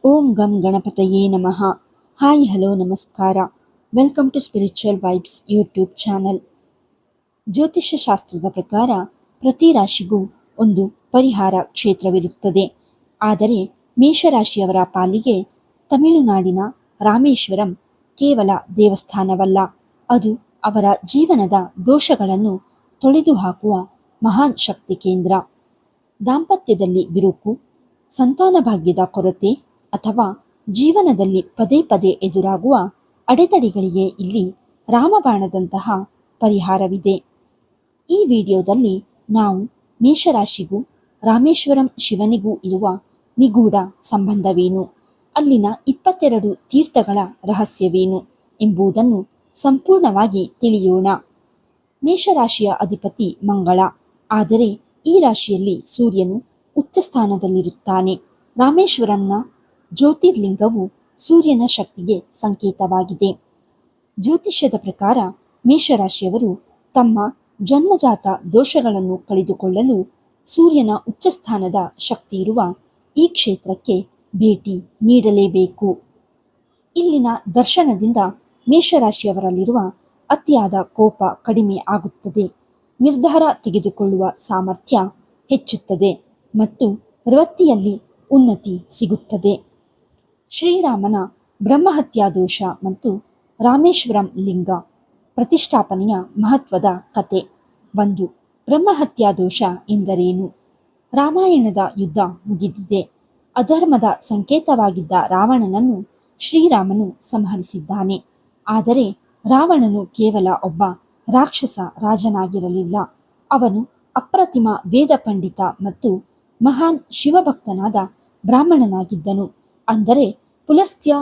ಓಂ ಗಂ ಗಣಪತಯೇ ನಮಃ. ಹಾಯ್ ಹಲೋ ನಮಸ್ಕಾರ. Welcome to spiritual vibes YouTube channel. ಜ್ಯೋತಿಷ್ಯ ಶಾಸ್ತ್ರದ ಪ್ರಕಾರ ಪ್ರತಿ ರಾಶಿಗೂ ಒಂದು ಪರಿಹಾರ ಕ್ಷೇತ್ರವಿರುತ್ತದೆ. ಆದರೆ ಮೇಷರಾಶಿಯವರ ಪಾಲಿಗೆ ತಮಿಳುನಾಡಿನ ರಾಮೇಶ್ವರಂ ಕೇವಲ ದೇವಸ್ಥಾನವಲ್ಲ, ಅದು ಅವರ ಜೀವನದ ದೋಷಗಳನ್ನು ತೊಳೆದು ಹಾಕುವ ಮಹಾನ್ ಶಕ್ತಿ ಕೇಂದ್ರ. ದಾಂಪತ್ಯದಲ್ಲಿ ಬಿರುಕು, ಸಂತಾನ ಭಾಗ್ಯದ ಕೊರತೆ ಅಥವಾ ಜೀವನದಲ್ಲಿ ಪದೇ ಪದೇ ಎದುರಾಗುವ ಅಡೆತಡೆಗಳಿಗೆ ಇಲ್ಲಿ ರಾಮಬಾಣದಂತಹ ಪರಿಹಾರವಿದೆ. ಈ ವಿಡಿಯೋದಲ್ಲಿ ನಾವು ಮೇಷರಾಶಿಗೂ ರಾಮೇಶ್ವರಂ ಶಿವನಿಗೂ ಇರುವ ನಿಗೂಢ ಸಂಬಂಧವೇನು, ಅಲ್ಲಿನ 22 ತೀರ್ಥಗಳ ರಹಸ್ಯವೇನು ಎಂಬುದನ್ನು ಸಂಪೂರ್ಣವಾಗಿ ತಿಳಿಯೋಣ. ಮೇಷರಾಶಿಯ ಅಧಿಪತಿ ಮಂಗಳ, ಆದರೆ ಈ ರಾಶಿಯಲ್ಲಿ ಸೂರ್ಯನು ಉಚ್ಚ ಸ್ಥಾನದಲ್ಲಿರುತ್ತಾನೆ. ರಾಮೇಶ್ವರಂನ ಜ್ಯೋತಿರ್ಲಿಂಗವು ಸೂರ್ಯನ ಶಕ್ತಿಗೆ ಸಂಕೇತವಾಗಿದೆ. ಜ್ಯೋತಿಷ್ಯದ ಪ್ರಕಾರ ಮೇಷರಾಶಿಯವರು ತಮ್ಮ ಜನ್ಮಜಾತ ದೋಷಗಳನ್ನು ಕಳೆದುಕೊಳ್ಳಲು ಸೂರ್ಯನ ಉಚ್ಚಸ್ಥಾನದ ಶಕ್ತಿಯಿರುವ ಈ ಕ್ಷೇತ್ರಕ್ಕೆ ಭೇಟಿ ನೀಡಲೇಬೇಕು. ಇಲ್ಲಿನ ದರ್ಶನದಿಂದ ಮೇಷರಾಶಿಯವರಲ್ಲಿರುವ ಅತಿಯಾದ ಕೋಪ ಕಡಿಮೆ ಆಗುತ್ತದೆ, ನಿರ್ಧಾರ ತೆಗೆದುಕೊಳ್ಳುವ ಸಾಮರ್ಥ್ಯ ಹೆಚ್ಚುತ್ತದೆ ಮತ್ತು ವೃತ್ತಿಯಲ್ಲಿ ಉನ್ನತಿ ಸಿಗುತ್ತದೆ. ಶ್ರೀರಾಮನ ಬ್ರಹ್ಮಹತ್ಯಾ ದೋಷ ಮತ್ತು ರಾಮೇಶ್ವರಂ ಲಿಂಗ ಪ್ರತಿಷ್ಠಾಪನೆಯ ಮಹತ್ವದ ಕತೆ. 1. ಬ್ರಹ್ಮಹತ್ಯಾ ದೋಷ ಎಂದರೇನು? ರಾಮಾಯಣದ ಯುದ್ಧ ಮುಗಿದಿದೆ. ಅಧರ್ಮದ ಸಂಕೇತವಾಗಿದ್ದ ರಾವಣನನ್ನು ಶ್ರೀರಾಮನು ಸಂಹರಿಸಿದ್ದಾನೆ. ಆದರೆ ರಾವಣನು ಕೇವಲ ಒಬ್ಬ ರಾಕ್ಷಸ ರಾಜನಾಗಿರಲಿಲ್ಲ. ಅವನು ಅಪ್ರತಿಮ ವೇದ ಪಂಡಿತ ಮತ್ತು ಮಹಾನ್ ಶಿವಭಕ್ತನಾದ ಬ್ರಾಹ್ಮಣನಾಗಿದ್ದನು. ಅಂದರೆ ಪುಲಸ್ತ್ಯ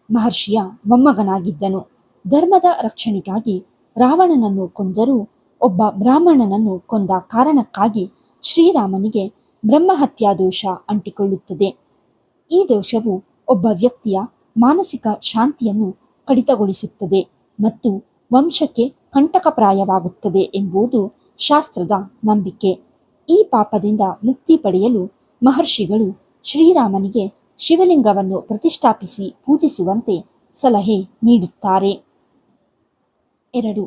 ಮಹರ್ಷಿಯ ಮೊಮ್ಮಗನಾಗಿದ್ದನು. ಧರ್ಮದ ರಕ್ಷಣೆಗಾಗಿ ರಾವಣನನ್ನು ಕೊಂದರೂ ಒಬ್ಬ ಬ್ರಾಹ್ಮಣನನ್ನು ಕೊಂದ ಕಾರಣಕ್ಕಾಗಿ ಶ್ರೀರಾಮನಿಗೆ ಬ್ರಹ್ಮಹತ್ಯಾ ದೋಷ ಅಂಟಿಕೊಳ್ಳುತ್ತದೆ. ಈ ದೋಷವು ಒಬ್ಬ ವ್ಯಕ್ತಿಯ ಮಾನಸಿಕ ಶಾಂತಿಯನ್ನು ಕಡಿತಗೊಳಿಸುತ್ತದೆ ಮತ್ತು ವಂಶಕ್ಕೆ ಕಂಟಕಪ್ರಾಯವಾಗುತ್ತದೆ ಎಂಬುದು ಶಾಸ್ತ್ರದ ನಂಬಿಕೆ. ಈ ಪಾಪದಿಂದ ಮುಕ್ತಿ ಪಡೆಯಲು ಮಹರ್ಷಿಗಳು ಶ್ರೀರಾಮನಿಗೆ ಶಿವಲಿಂಗವನ್ನು ಪ್ರತಿಷ್ಠಾಪಿಸಿ ಪೂಜಿಸುವಂತೆ ಸಲಹೆ ನೀಡುತ್ತಾರೆ. 2.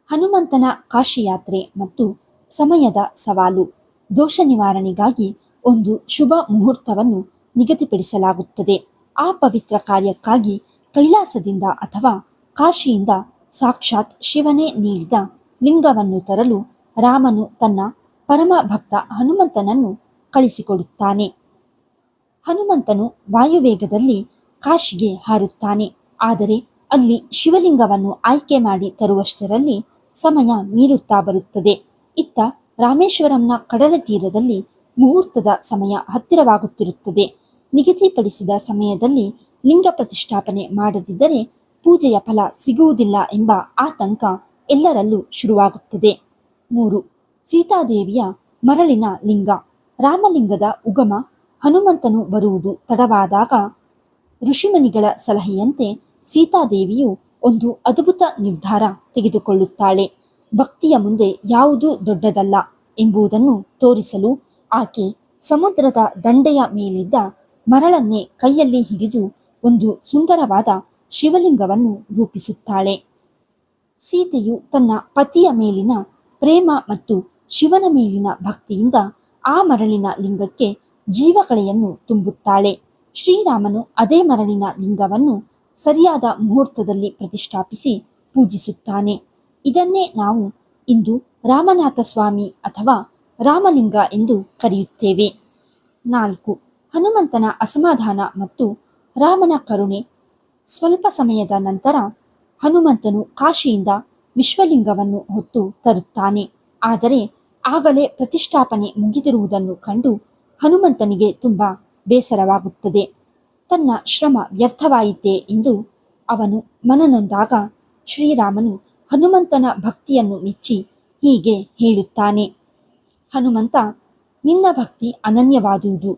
ಹನುಮಂತನ ಕಾಶಿಯಾತ್ರೆ ಮತ್ತು ಸಮಯದ ಸವಾಲು. ದೋಷ ನಿವಾರಣೆಗಾಗಿ ಒಂದು ಶುಭ ಮುಹೂರ್ತವನ್ನು ನಿಗದಿಪಡಿಸಲಾಗುತ್ತದೆ. ಆ ಪವಿತ್ರ ಕಾರ್ಯಕ್ಕಾಗಿ ಕೈಲಾಸದಿಂದ ಅಥವಾ ಕಾಶಿಯಿಂದ ಸಾಕ್ಷಾತ್ ಶಿವನೇ ನೀಡಿದ ಲಿಂಗವನ್ನು ತರಲು ರಾಮನು ತನ್ನ ಪರಮ ಭಕ್ತ ಹನುಮಂತನನ್ನು ಕಳಿಸಿಕೊಡುತ್ತಾನೆ. ಹನುಮಂತನು ವಾಯುವೇಗದಲ್ಲಿ ಕಾಶಿಗೆ ಹಾರುತ್ತಾನೆ. ಆದರೆ ಅಲ್ಲಿ ಶಿವಲಿಂಗವನ್ನು ಆಯ್ಕೆ ಮಾಡಿ ತರುವಷ್ಟರಲ್ಲಿ ಸಮಯ ಮೀರುತ್ತಾ ಬರುತ್ತದೆ. ಇತ್ತ ರಾಮೇಶ್ವರಂನ ಕಡಲ ತೀರದಲ್ಲಿ ಮುಹೂರ್ತದ ಸಮಯ ಹತ್ತಿರವಾಗುತ್ತಿರುತ್ತದೆ. ನಿಗದಿಪಡಿಸಿದ ಸಮಯದಲ್ಲಿ ಲಿಂಗ ಪ್ರತಿಷ್ಠಾಪನೆ ಮಾಡದಿದ್ದರೆ ಪೂಜೆಯ ಫಲ ಸಿಗುವುದಿಲ್ಲ ಎಂಬ ಆತಂಕ ಎಲ್ಲರಲ್ಲೂ ಶುರುವಾಗುತ್ತದೆ. 3. ಸೀತಾದೇವಿಯ ಮರಳಿನ ಲಿಂಗ. ರಾಮಲಿಂಗದ ಉಗಮ ಹನುಮಂತನು ಬರುವುದು ತಡವಾದಾಗ ಋಷಿಮುನಿಗಳ ಸಲಹೆಯಂತೆ ಸೀತಾದೇವಿಯು ಒಂದು ಅದ್ಭುತ ನಿರ್ಧಾರ ತೆಗೆದುಕೊಳ್ಳುತ್ತಾಳೆ. ಭಕ್ತಿಯ ಮುಂದೆ ಯಾವುದೂ ದೊಡ್ಡದಲ್ಲ ಎಂಬುದನ್ನು ತೋರಿಸಲು ಆಕೆ ಸಮುದ್ರದ ದಂಡೆಯ ಮೇಲಿದ್ದ ಮರಳನ್ನೇ ಕೈಯಲ್ಲಿ ಹಿಡಿದು ಒಂದು ಸುಂದರವಾದ ಶಿವಲಿಂಗವನ್ನು ರೂಪಿಸುತ್ತಾಳೆ. ಸೀತೆಯು ತನ್ನ ಪತಿಯ ಮೇಲಿನ ಪ್ರೇಮ ಮತ್ತು ಶಿವನ ಮೇಲಿನ ಭಕ್ತಿಯಿಂದ ಆ ಮರಳಿನ ಲಿಂಗಕ್ಕೆ ಜೀವಕಳೆಯನ್ನು ತುಂಬುತ್ತಾಳೆ. ಶ್ರೀರಾಮನು ಅದೇ ಮರಳಿನ ಲಿಂಗವನ್ನು ಸರಿಯಾದ ಮುಹೂರ್ತದಲ್ಲಿ ಪ್ರತಿಷ್ಠಾಪಿಸಿ ಪೂಜಿಸುತ್ತಾನೆ. ಇದನ್ನೇ ನಾವು ಇಂದು ರಾಮನಾಥ ಸ್ವಾಮಿ ಅಥವಾ ರಾಮಲಿಂಗ ಎಂದು ಕರೆಯುತ್ತೇವೆ. 4. ಹನುಮಂತನ ಅಸಮಾಧಾನ ಮತ್ತು ರಾಮನ ಕರುಣೆ. ಸ್ವಲ್ಪ ಸಮಯದ ನಂತರ ಹನುಮಂತನು ಕಾಶಿಯಿಂದ ವಿಶ್ವಲಿಂಗವನ್ನು ಹೊತ್ತು ತರುತ್ತಾನೆ. ಆದರೆ ಆಗಲೇ ಪ್ರತಿಷ್ಠಾಪನೆ ಮುಗಿದಿರುವುದನ್ನು ಕಂಡು ಹನುಮಂತನಿಗೆ ತುಂಬ ಬೇಸರವಾಗುತ್ತದೆ. ತನ್ನ ಶ್ರಮ ವ್ಯರ್ಥವಾಯಿತೆ ಎಂದು ಅವನು ಮನನೊಂದಾಗ ಶ್ರೀರಾಮನು ಹನುಮಂತನ ಭಕ್ತಿಯನ್ನು ಮೆಚ್ಚಿ ಹೀಗೆ ಹೇಳುತ್ತಾನೆ: ಹನುಮಂತ, ನಿನ್ನ ಭಕ್ತಿ ಅನನ್ಯವಾದುದು.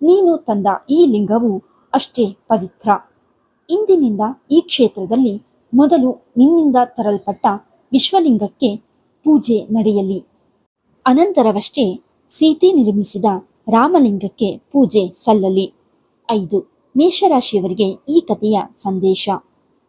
ನೀನು ತಂದ ಈ ಲಿಂಗವು ಅಷ್ಟೇ ಪವಿತ್ರ. ಇಂದಿನಿಂದ ಈ ಕ್ಷೇತ್ರದಲ್ಲಿ ಮೊದಲು ನಿನ್ನಿಂದ ತರಲ್ಪಟ್ಟ ವಿಶ್ವಲಿಂಗಕ್ಕೆ ಪೂಜೆ ನಡೆಯಲಿ. ಅನಂತರವಷ್ಟೇ ಸೀತೆ ನಿರ್ಮಿಸಿದ ರಾಮಲಿಂಗಕ್ಕೆ ಪೂಜೆ ಸಲ್ಲಲಿ. 5. ಮೇಷರಾಶಿಯವರಿಗೆ ಈ ಕಥೆಯ ಸಂದೇಶ.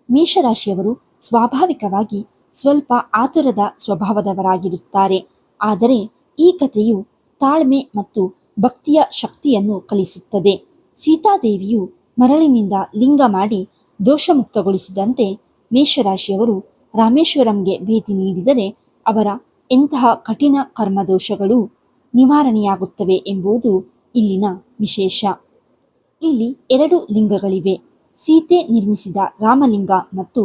ಮೇಷರಾಶಿಯವರು ಸ್ವಾಭಾವಿಕವಾಗಿ ಸ್ವಲ್ಪ ಆತುರದ ಸ್ವಭಾವದವರಾಗಿರುತ್ತಾರೆ. ಆದರೆ ಈ ಕಥೆಯು ತಾಳ್ಮೆ ಮತ್ತು ಭಕ್ತಿಯ ಶಕ್ತಿಯನ್ನು ಕಲಿಸುತ್ತದೆ. ಸೀತಾದೇವಿಯು ಮರಳಿನಿಂದ ಲಿಂಗ ಮಾಡಿ ದೋಷಮುಕ್ತಗೊಳಿಸಿದಂತೆ ಮೇಷರಾಶಿಯವರು ರಾಮೇಶ್ವರಂಗೆ ಭೇಟಿ ನೀಡಿದರೆ ಅವರ ಎಂತಹ ಕಠಿಣ ಕರ್ಮದೋಷಗಳು ನಿವಾರಣೆಯಾಗುತ್ತವೆ ಎಂಬುದು ಇಲ್ಲಿನ ವಿಶೇಷ. ಇಲ್ಲಿ 2 ಲಿಂಗಗಳಿವೆ. ಸೀತೆ ನಿರ್ಮಿಸಿದ ರಾಮಲಿಂಗ ಮತ್ತು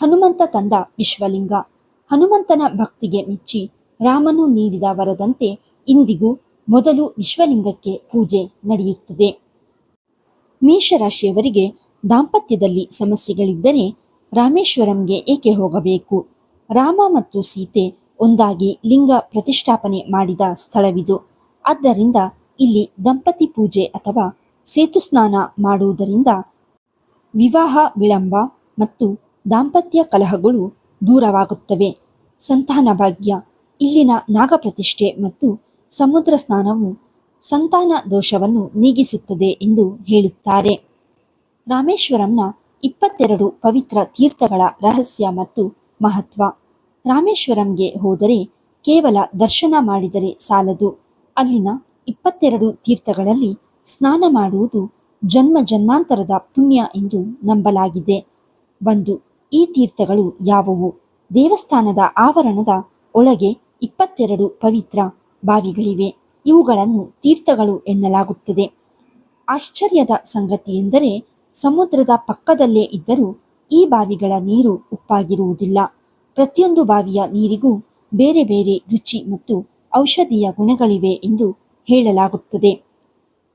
ಹನುಮಂತ ತಂದ ವಿಶ್ವಲಿಂಗ. ಹನುಮಂತನ ಭಕ್ತಿಗೆ ಮೆಚ್ಚಿ ರಾಮನು ನೀಡಿದ ವರದಂತೆ ಇಂದಿಗೂ ಮೊದಲು ವಿಶ್ವಲಿಂಗಕ್ಕೆ ಪೂಜೆ ನಡೆಯುತ್ತದೆ. ಮೇಷರಾಶಿಯವರಿಗೆ ದಾಂಪತ್ಯದಲ್ಲಿ ಸಮಸ್ಯೆಗಳಿದ್ದರೆ ರಾಮೇಶ್ವರಂಗೆ ಏಕೆ ಹೋಗಬೇಕು? ರಾಮ ಮತ್ತು ಸೀತೆ ಒಂದಾಗಿ ಲಿಂಗ ಪ್ರತಿಷ್ಠಾಪನೆ ಮಾಡಿದ ಸ್ಥಳವಿದು. ಆದ್ದರಿಂದ ಇಲ್ಲಿ ದಂಪತಿ ಪೂಜೆ ಅಥವಾ ಸೇತು ಸ್ನಾನ ಮಾಡುವುದರಿಂದ ವಿವಾಹ ವಿಳಂಬ ಮತ್ತು ದಾಂಪತ್ಯ ಕಲಹಗಳು ದೂರವಾಗುತ್ತವೆ. ಸಂತಾನ ಭಾಗ್ಯ. ಇಲ್ಲಿನ ನಾಗಪ್ರತಿಷ್ಠೆ ಮತ್ತು ಸಮುದ್ರ ಸ್ನಾನವು ಸಂತಾನ ದೋಷವನ್ನು ನೀಗಿಸುತ್ತದೆ ಎಂದು ಹೇಳುತ್ತಾರೆ. ರಾಮೇಶ್ವರಂನ 22 ಪವಿತ್ರ ತೀರ್ಥಗಳ ರಹಸ್ಯ ಮತ್ತು ಮಹತ್ವ. ರಾಮೇಶ್ವರಂಗೆ ಹೋದರೆ ಕೇವಲ ದರ್ಶನ ಮಾಡಿದರೆ ಸಾಲದು. ಅಲ್ಲಿನ 22 ತೀರ್ಥಗಳಲ್ಲಿ ಸ್ನಾನ ಮಾಡುವುದು ಜನ್ಮ ಜನ್ಮಾಂತರದ ಪುಣ್ಯ ಎಂದು ನಂಬಲಾಗಿದೆ. 1. ಈ ತೀರ್ಥಗಳು ಯಾವುವು? ದೇವಸ್ಥಾನದ ಆವರಣದ ಒಳಗೆ 22 ಪವಿತ್ರ ಬಾವಿಗಳಿವೆ. ಇವುಗಳನ್ನು ತೀರ್ಥಗಳು ಎನ್ನಲಾಗುತ್ತದೆ. ಆಶ್ಚರ್ಯದ ಸಂಗತಿಯೆಂದರೆ ಸಮುದ್ರದ ಪಕ್ಕದಲ್ಲೇ ಇದ್ದರೂ ಈ ಬಾವಿಗಳ ನೀರು ಉಪ್ಪಾಗಿರುವುದಿಲ್ಲ. ಪ್ರತಿಯೊಂದು ಬಾವಿಯ ನೀರಿಗೂ ಬೇರೆ ಬೇರೆ ರುಚಿ ಮತ್ತು ಔಷಧೀಯ ಗುಣಗಳಿವೆ ಎಂದು ಹೇಳಲಾಗುತ್ತದೆ.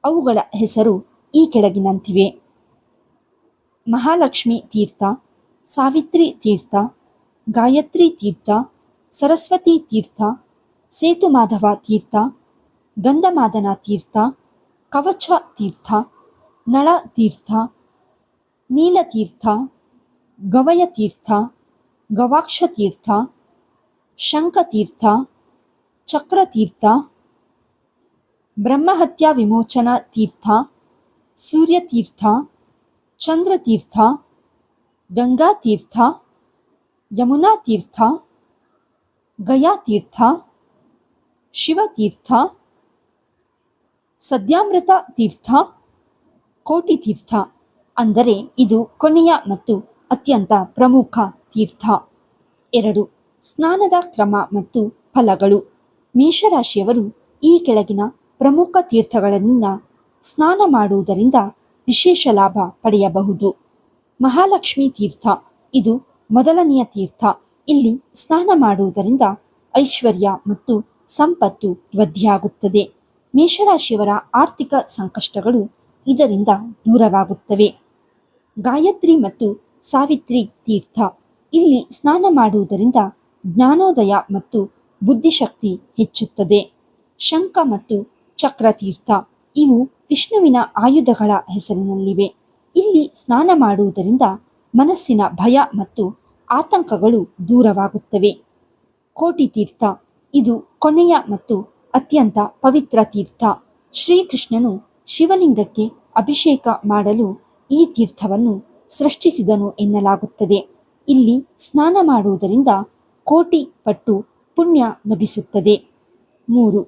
ಅವುಗಳ ಹೆಸರು ಈ ಕೆಳಗಿನಂತಿವೆ: ಮಹಾಲಕ್ಷ್ಮಿ ತೀರ್ಥ, ಸಾವಿತ್ರಿ ತೀರ್ಥ, ಗಾಯತ್ರಿ ತೀರ್ಥ, ಸರಸ್ವತಿ ತೀರ್ಥ, ಸೇತುಮಾಧವ ತೀರ್ಥ, ಗಂಧಮಾದನ ತೀರ್ಥ, ಕವಚ ತೀರ್ಥ, ನಳ ತೀರ್ಥ, ನೀಲತೀರ್ಥ, ಗವಯ ತೀರ್ಥ, ಗವಾಕ್ಷ ತೀರ್ಥ, ಶಂಖತೀರ್ಥ, ಚಕ್ರತೀರ್ಥ, ಬ್ರಹ್ಮಹತ್ಯಾ ವಿಮೋಚನ ತೀರ್ಥ, ಸೂರ್ಯತೀರ್ಥ, ಚಂದ್ರತೀರ್ಥ, ಗಂಗಾತೀರ್ಥ, ಯಮುನಾತೀರ್ಥ, ಗಯಾತೀರ್ಥ, ಶಿವತೀರ್ಥ, ಸದ್ಯಾಮೃತ ತೀರ್ಥ, ಕೋಟಿತೀರ್ಥ. ಅಂದರೆ ಇದು ಕೊನೆಯ ಮತ್ತು ಅತ್ಯಂತ ಪ್ರಮುಖ ತೀರ್ಥ. 2. ಸ್ನಾನದ ಕ್ರಮ ಮತ್ತು ಫಲಗಳು. ಮೇಷರಾಶಿಯವರು ಈ ಕೆಳಗಿನ ಪ್ರಮುಖ ತೀರ್ಥಗಳನ್ನ ಸ್ನಾನ ಮಾಡುವುದರಿಂದ ವಿಶೇಷ ಲಾಭ ಪಡೆಯಬಹುದು. ಮಹಾಲಕ್ಷ್ಮಿ ತೀರ್ಥ. ಇದು ಮೊದಲನೆಯ ತೀರ್ಥ. ಇಲ್ಲಿ ಸ್ನಾನ ಮಾಡುವುದರಿಂದ ಐಶ್ವರ್ಯ ಮತ್ತು ಸಂಪತ್ತು ವೃದ್ಧಿಯಾಗುತ್ತದೆ. ಮೇಷರಾಶಿಯವರ ಆರ್ಥಿಕ ಸಂಕಷ್ಟಗಳು ಇದರಿಂದ ದೂರವಾಗುತ್ತವೆ. ಗಾಯತ್ರಿ ಮತ್ತು ಸಾವಿತ್ರಿ ತೀರ್ಥ. ಇಲ್ಲಿ ಸ್ನಾನ ಮಾಡುವುದರಿಂದ ಜ್ಞಾನೋದಯ ಮತ್ತು ಬುದ್ಧಿಶಕ್ತಿ ಹೆಚ್ಚುತ್ತದೆ. ಶಂಖ ಮತ್ತು ಚಕ್ರತೀರ್ಥ. ಇವು ವಿಷ್ಣುವಿನ ಆಯುಧಗಳ ಹೆಸರಿನಲ್ಲಿವೆ. ಇಲ್ಲಿ ಸ್ನಾನ ಮಾಡುವುದರಿಂದ ಮನಸ್ಸಿನ ಭಯ ಮತ್ತು ಆತಂಕಗಳು ದೂರವಾಗುತ್ತವೆ. ಕೋಟಿತೀರ್ಥ. ಇದು ಕೊನೆಯ ಮತ್ತು ಅತ್ಯಂತ ಪವಿತ್ರ ತೀರ್ಥ. ಶ್ರೀಕೃಷ್ಣನು ಶಿವಲಿಂಗಕ್ಕೆ ಅಭಿಷೇಕ ಮಾಡಲು ಈ ತೀರ್ಥವನ್ನು ಸೃಷ್ಟಿಸಿದನು ಎನ್ನಲಾಗುತ್ತದೆ. ಇಲ್ಲಿ ಸ್ನಾನ ಮಾಡುವುದರಿಂದ ಕೋಟಿ ಪಟ್ಟು ಪುಣ್ಯ ಲಭಿಸುತ್ತದೆ. 3.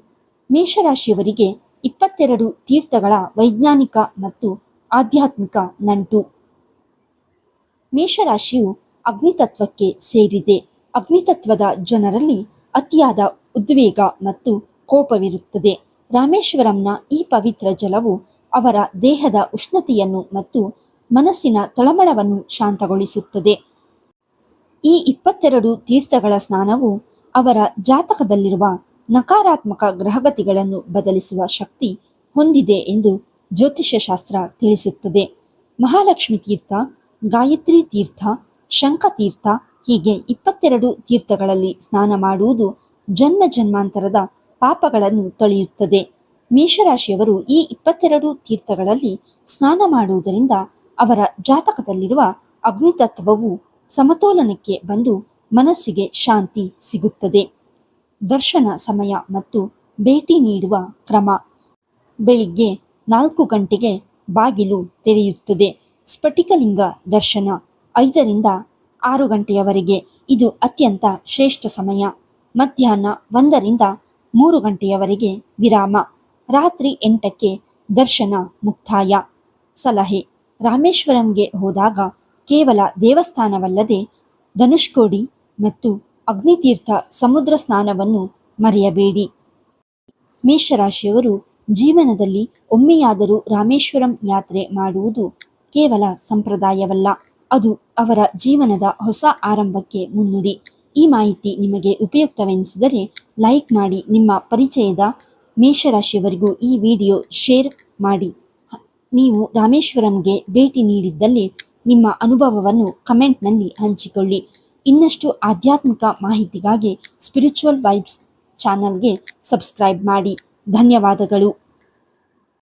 ಮೇಷರಾಶಿಯವರಿಗೆ 22 ತೀರ್ಥಗಳ ವೈಜ್ಞಾನಿಕ ಮತ್ತು ಆಧ್ಯಾತ್ಮಿಕ ನಂಟು. ಮೇಷರಾಶಿಯು ಅಗ್ನಿತತ್ವಕ್ಕೆ ಸೇರಿದೆ. ಅಗ್ನಿತತ್ವದ ಜನರಲ್ಲಿ ಅತಿಯಾದ ಉದ್ವೇಗ ಮತ್ತು ಕೋಪವಿರುತ್ತದೆ. ರಾಮೇಶ್ವರಂನ ಈ ಪವಿತ್ರ ಜಲವು ಅವರ ದೇಹದ ಉಷ್ಣತೆಯನ್ನು ಮತ್ತು ಮನಸ್ಸಿನ ತಳಮಳವನ್ನು ಶಾಂತಗೊಳಿಸುತ್ತದೆ. ಈ 22 ತೀರ್ಥಗಳ ಸ್ನಾನವು ಅವರ ಜಾತಕದಲ್ಲಿರುವ ನಕಾರಾತ್ಮಕ ಗ್ರಹಗತಿಗಳನ್ನು ಬದಲಿಸುವ ಶಕ್ತಿ ಹೊಂದಿದೆ ಎಂದು ಜ್ಯೋತಿಷ್ಯ ಶಾಸ್ತ್ರ ತಿಳಿಸುತ್ತದೆ. ಮಹಾಲಕ್ಷ್ಮಿ ತೀರ್ಥ, ಗಾಯತ್ರಿ ತೀರ್ಥ, ಶಂಖತೀರ್ಥ ಹೀಗೆ 22 ತೀರ್ಥಗಳಲ್ಲಿ ಸ್ನಾನ ಮಾಡುವುದು ಜನ್ಮ ಜನ್ಮಾಂತರದ ಪಾಪಗಳನ್ನು ತೊಳೆಯುತ್ತದೆ. ಮೇಷರಾಶಿಯವರು ಈ 22 ತೀರ್ಥಗಳಲ್ಲಿ ಸ್ನಾನ ಮಾಡುವುದರಿಂದ ಅವರ ಜಾತಕದಲ್ಲಿರುವ ಅಗ್ನಿತತ್ವವು ಸಮತೋಲನಕ್ಕೆ ಬಂದು ಮನಸ್ಸಿಗೆ ಶಾಂತಿ ಸಿಗುತ್ತದೆ. ದರ್ಶನ ಸಮಯ ಮತ್ತು ಭೇಟಿ ನೀಡುವ ಕ್ರಮ. ಬೆಳಿಗ್ಗೆ 4 ಗಂಟೆಗೆ ಬಾಗಿಲು ತೆರೆಯುತ್ತದೆ. ಸ್ಫಟಿಕಲಿಂಗ ದರ್ಶನ 5ರಿಂದ 6 ಗಂಟೆಯವರೆಗೆ ಇದು ಅತ್ಯಂತ ಶ್ರೇಷ್ಠ ಸಮಯ. ಮಧ್ಯಾಹ್ನ 1ರಿಂದ 3 ಗಂಟೆಯವರೆಗೆ ವಿರಾಮ. ರಾತ್ರಿ 8ಕ್ಕೆ ದರ್ಶನ ಮುಕ್ತಾಯ. ಸಲಹೆ: ರಾಮೇಶ್ವರಂಗೆ ಹೋದಾಗ ಕೇವಲ ದೇವಸ್ಥಾನವಲ್ಲದೆ ಧನುಷ್ಕೋಡಿ ಮತ್ತು ಅಗ್ನಿತೀರ್ಥ ಸಮುದ್ರ ಸ್ನಾನವನ್ನು ಮರೆಯಬೇಡಿ. ಮೇಷರಾಶಿಯವರು ಜೀವನದಲ್ಲಿ ಒಮ್ಮೆಯಾದರೂ ರಾಮೇಶ್ವರಂ ಯಾತ್ರೆ ಮಾಡುವುದು ಕೇವಲ ಸಂಪ್ರದಾಯವಲ್ಲ, ಅದು ಅವರ ಜೀವನದ ಹೊಸ ಆರಂಭಕ್ಕೆ ಮುನ್ನುಡಿ. ಈ ಮಾಹಿತಿ ನಿಮಗೆ ಉಪಯುಕ್ತವೆನಿಸಿದರೆ ಲೈಕ್ ಮಾಡಿ, ನಿಮ್ಮ ಪರಿಚಯದ ಮೇಷರಾಶಿಯವರಿಗೂ ಈ ವಿಡಿಯೋ ಶೇರ್ ಮಾಡಿ. ನೀವು ರಾಮೇಶ್ವರಂಗೆ ಭೇಟಿ ನೀಡಿದ್ದಲ್ಲಿ ನಿಮ್ಮ ಅನುಭವವನ್ನು ಕಮೆಂಟ್ನಲ್ಲಿ ಹಂಚಿಕೊಳ್ಳಿ. ಇನ್ನಷ್ಟು ಆಧ್ಯಾತ್ಮಿಕ ಮಾಹಿತಿಗಾಗಿ ಸ್ಪಿರಿಚುವಲ್ ವೈಬ್ಸ್ ಚಾನಲ್ಗೆ ಸಬ್ಸ್ಕ್ರೈಬ್ ಮಾಡಿ. ಧನ್ಯವಾದಗಳು.